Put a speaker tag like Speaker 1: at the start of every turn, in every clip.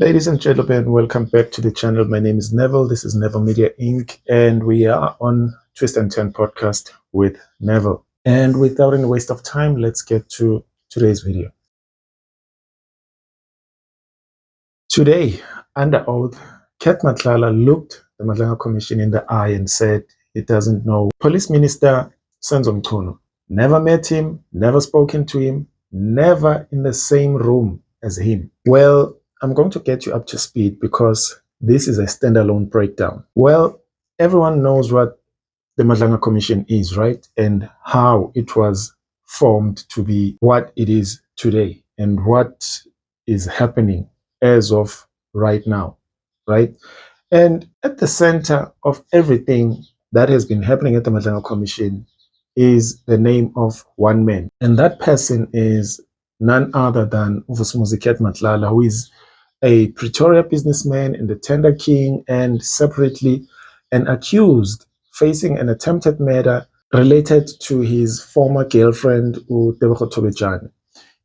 Speaker 1: Ladies and gentlemen, welcome back to the channel. My name is Neville. This is Neville Media Inc. And we are on Twist and Turn podcast with Neville. And without any waste of time, let's get to today's video. Today, under oath, Kat Matlala looked the Madlanga Commission in the eye and said he doesn't know Police Minister Senzo Mchunu. Never met him, never spoken to him, never in the same room as him. Well, I'm going to get you up to speed because this is a standalone breakdown. Well, everyone knows what the Madlanga Commission is, right? And how it was formed to be what it is today and what is happening as of right now, right? And at the center of everything that has been happening at the Madlanga Commission is the name of one man. And that person is none other than Uvusumuzi Kat Matlala, who is a Pretoria businessman and the tender king, and separately an accused facing an attempted murder related to his former girlfriend, Tebogo Tobejane.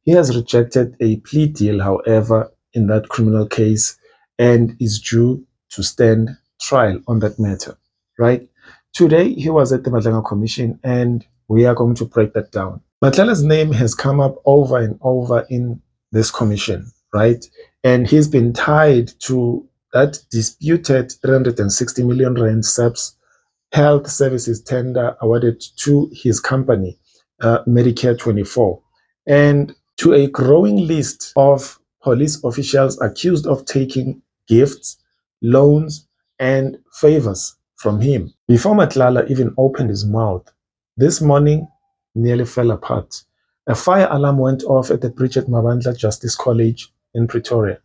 Speaker 1: He has rejected a plea deal, however, in that criminal case and is due to stand trial on that matter, right? Today, he was at the Madlanga Commission and we are going to break that down. Matlala's name has come up over and over in this commission, right? And he's been tied to that disputed 360 million rand SAPS health services tender awarded to his company, Medicare 24, and to a growing list of police officials accused of taking gifts, loans, and favors from him. Before Matlala even opened his mouth, this morning nearly fell apart. A fire alarm went off at the Bridget Mabandla Justice College in Pretoria.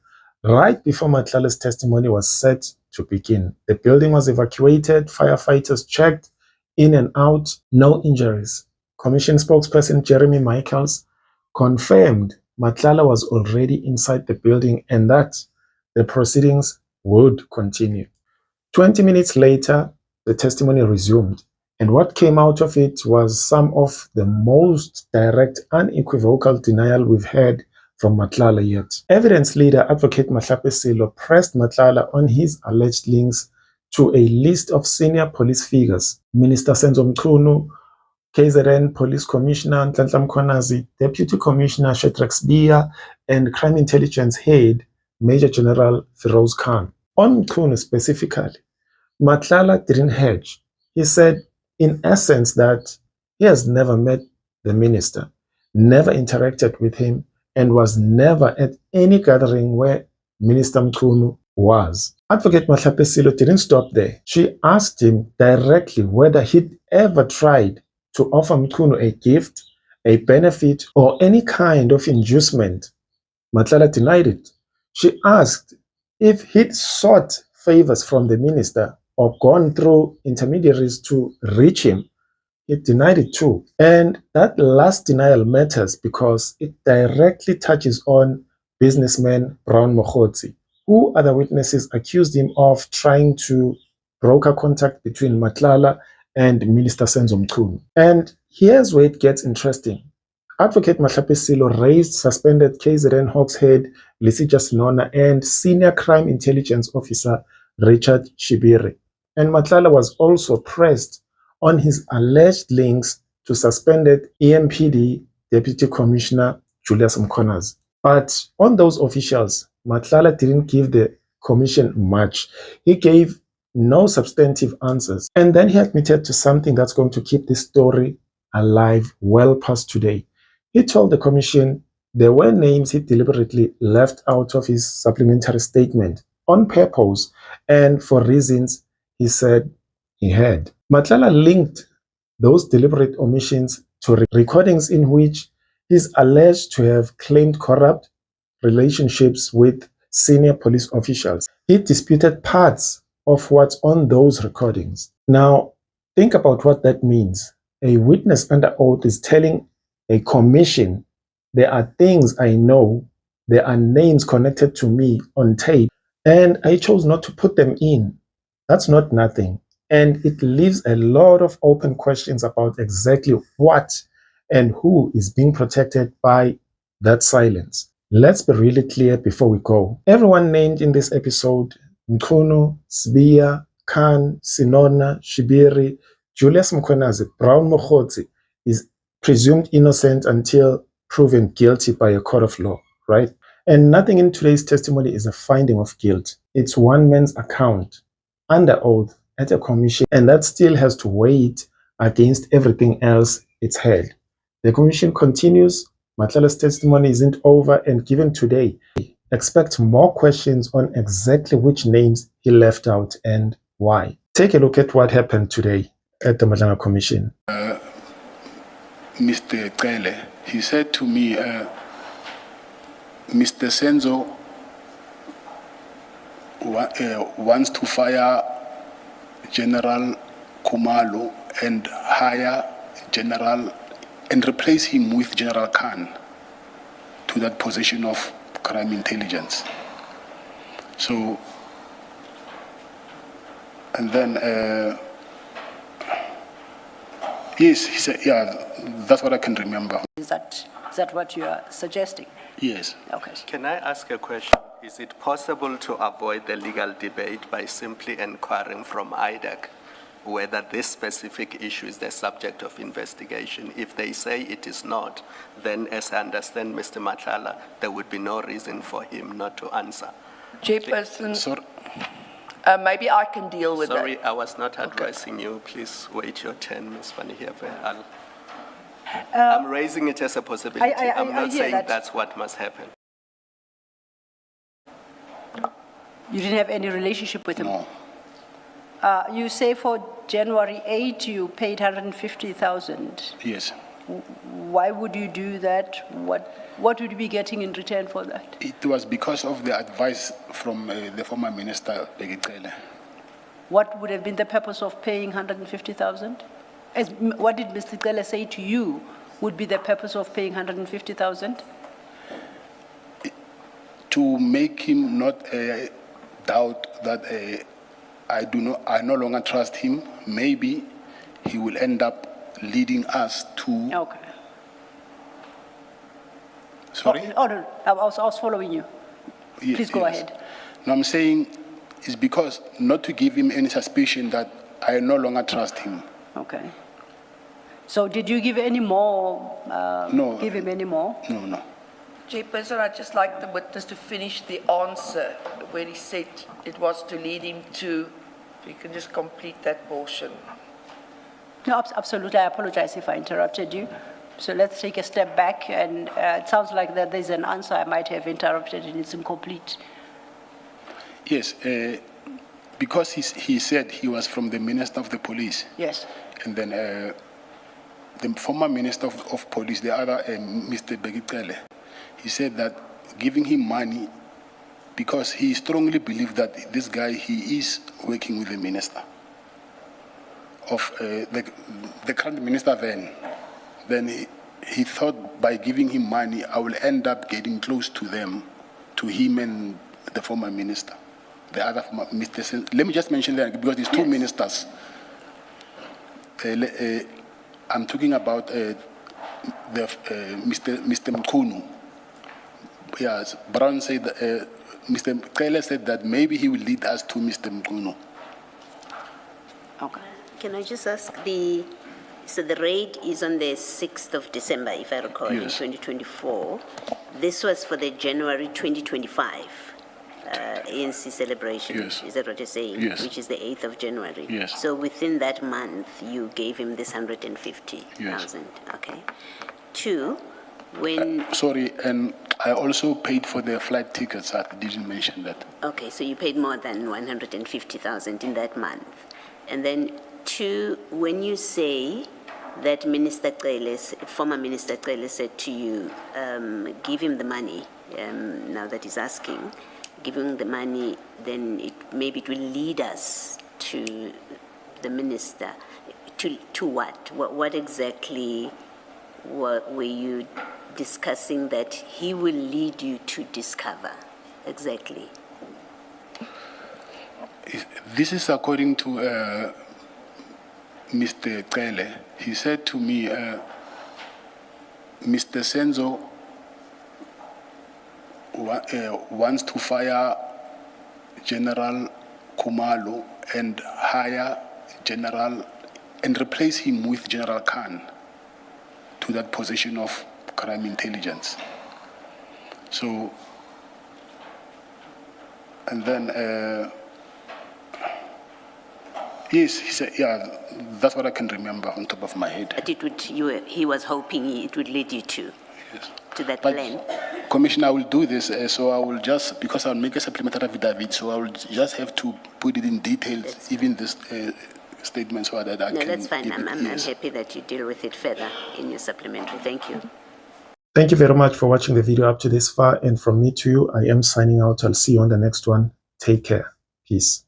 Speaker 1: Right before Matlala's testimony was set to begin, the building was evacuated, firefighters checked in and out, no injuries. Commission spokesperson Jeremy Michaels confirmed Matlala was already inside the building and that the proceedings would continue. 20 minutes later, the testimony resumed, and what came out of it was some of the most direct, unequivocal denial we've heard from Matlala yet. Evidence leader Advocate Mahlape Silo pressed Matlala on his alleged links to a list of senior police figures: Minister Senzo Mchunu, KZN Police Commissioner Nhlanhla Mkhwanazi, Deputy Commissioner Shadrack Sibiya, and Crime Intelligence Head Major General Feroz Khan. On Mchunu specifically, Matlala didn't hedge. He said, in essence, that he has never met the minister, never interacted with him, and was never at any gathering where Minister Mchunu was. Advocate Mahlape Silo didn't stop there. She asked him directly whether he'd ever tried to offer Mchunu a gift, a benefit, or any kind of inducement. Matlala denied it. She asked if he'd sought favors from the minister or gone through intermediaries to reach him. He denied it too. And that last denial matters because it directly touches on businessman Brown Mokgotsi, who other witnesses accused him of trying to broker contact between Matlala and Minister Senzo Mchunu. And here's where it gets interesting. Advocate Mahlape Silo raised suspended KZN Hawks head Lisija Sinona and Senior Crime Intelligence Officer Richard Shibiri. And Matlala was also pressed on his alleged links to suspended EMPD Deputy Commissioner Julius Mkhwanazi. But on those officials, Matlala didn't give the commission much. He gave no substantive answers. And then he admitted to something that's going to keep this story alive well past today. He told the commission there were names he deliberately left out of his supplementary statement on purpose and for reasons he said he had. Matlala linked those deliberate omissions to recordings in which he's alleged to have claimed corrupt relationships with senior police officials. He disputed parts of what's on those recordings. Now, think about what that means. A witness under oath is telling a commission, there are things I know, there are names connected to me on tape, and I chose not to put them in. That's not nothing. And it leaves a lot of open questions about exactly what and who is being protected by that silence. Let's be really clear before we go. Everyone named in this episode, Mchunu, Sibiya, Khan, Sinona, Shibiri, Julius Mkhwanazi, Brown Mokgotsi, is presumed innocent until proven guilty by a court of law, right? And nothing in today's testimony is a finding of guilt. It's one man's account under oath at a commission, and that still has to wait against everything else it's heard. The commission continues. Matlala's testimony isn't over and given today. Expect more questions on exactly which names he left out and why. Take a look at what happened today at the Madlanga Commission.
Speaker 2: Mr. Cele, he said to me, Mr. Senzo wants to fire General Khumalo and hire General and replace him with General Khan to that position of crime intelligence. So, and then, yes, he said, yeah, that's what I can remember.
Speaker 3: Is that what you are suggesting?
Speaker 2: Yes.
Speaker 3: Okay.
Speaker 4: Can I ask a question? Is it possible to avoid the legal debate by simply inquiring from IDEC whether this specific issue is the subject of investigation? If they say it is not, then as I understand Mr. Matlala, there would be no reason for him not to answer.
Speaker 5: Chairperson,
Speaker 2: Sorry.
Speaker 5: maybe I can deal with
Speaker 4: Sorry,
Speaker 5: that.
Speaker 4: I was not addressing you. Please wait your turn, Ms. Van Heerden. I'm raising it as a possibility. I'm not saying that's what must happen.
Speaker 3: You didn't have any relationship with him?
Speaker 2: No.
Speaker 3: You say for January 8, you paid 150,000.
Speaker 2: Yes.
Speaker 3: Why would you do that? What would you be getting in return for that?
Speaker 2: It was because of the advice from the former minister, Bheki Cele.
Speaker 3: What would have been the purpose of paying 150,000? What did Mr. Cele say to you would be the purpose of paying 150,000?
Speaker 2: To make him not doubt that I no longer trust him. Maybe he will end up leading us to.
Speaker 3: Okay.
Speaker 2: Sorry?
Speaker 3: Oh, no, I was following you.
Speaker 2: Yes,
Speaker 3: Please go
Speaker 2: yes.
Speaker 3: ahead.
Speaker 2: No, I'm saying it's because not to give him any suspicion that I no longer trust him.
Speaker 3: Okay. So did you give any more?
Speaker 2: No.
Speaker 3: Give him any more?
Speaker 2: No.
Speaker 5: Chairperson, I'd just like the witness to finish the answer where he said it was to lead him to, if you can just complete that portion.
Speaker 3: No, absolutely. I apologize if I interrupted you. So let's take a step back, and it sounds like that there's an answer I might have interrupted and it's incomplete.
Speaker 2: Yes, because he said he was from the Minister of the Police.
Speaker 3: Yes.
Speaker 2: And then the former Minister of Police, the other, Mr. Bheki Cele, he said that giving him money, because he strongly believed that this guy, he is working with the minister of the current minister then he thought by giving him money, I will end up getting close to them, to him and the former minister. The other former Mr. Let me just mention that because there's two ministers. I'm talking about Mr. Mchunu. Yes, Brown said, Mr. Cele said that maybe he will lead us to Mr. Mchunu.
Speaker 3: Okay.
Speaker 6: Can I just ask so the raid is on the 6th of December, if I recall,
Speaker 2: Yes.
Speaker 6: in 2024. This was for the January 2025 ANC celebration.
Speaker 2: Yes.
Speaker 6: Is that what you're saying?
Speaker 2: Yes.
Speaker 6: Which is the 8th of January.
Speaker 2: Yes.
Speaker 6: So within that month, you gave him this 150,000.
Speaker 2: Yes.
Speaker 6: Okay. Two, when...
Speaker 2: Sorry, and I also paid for the flight tickets. I didn't mention that.
Speaker 6: Okay, so you paid more than 150,000 in that month. And then two, when you say that Minister Cele, former Minister Cele said to you, give him the money, now that he's asking, give him the money, then maybe it will lead us to the minister. To what? What exactly were you discussing that he will lead you to discover? Exactly.
Speaker 2: This is according to Mr. Cele. He said to me, Mr. Senzo wants to fire General Kumalo and hire General and replace him with General Khan to that position of crime intelligence. So, and then, yes, he said, yeah, that's what I can remember on top of my head.
Speaker 6: But it would, he was hoping it would lead you to,
Speaker 2: Yes.
Speaker 6: to that
Speaker 2: But,
Speaker 6: plan.
Speaker 2: Commissioner, I will do this, so I will just, because I'll make a supplementary affidavit, so I will just have to put it in details, even this statement, so that I
Speaker 6: No,
Speaker 2: can.
Speaker 6: that's fine.
Speaker 2: give it-
Speaker 6: I'm
Speaker 2: yes.
Speaker 6: happy that you deal with it further in your supplementary. Thank you.
Speaker 1: Thank you very much for watching the video up to this far. And from me to you, I am signing out. I'll see you on the next one. Take care. Peace.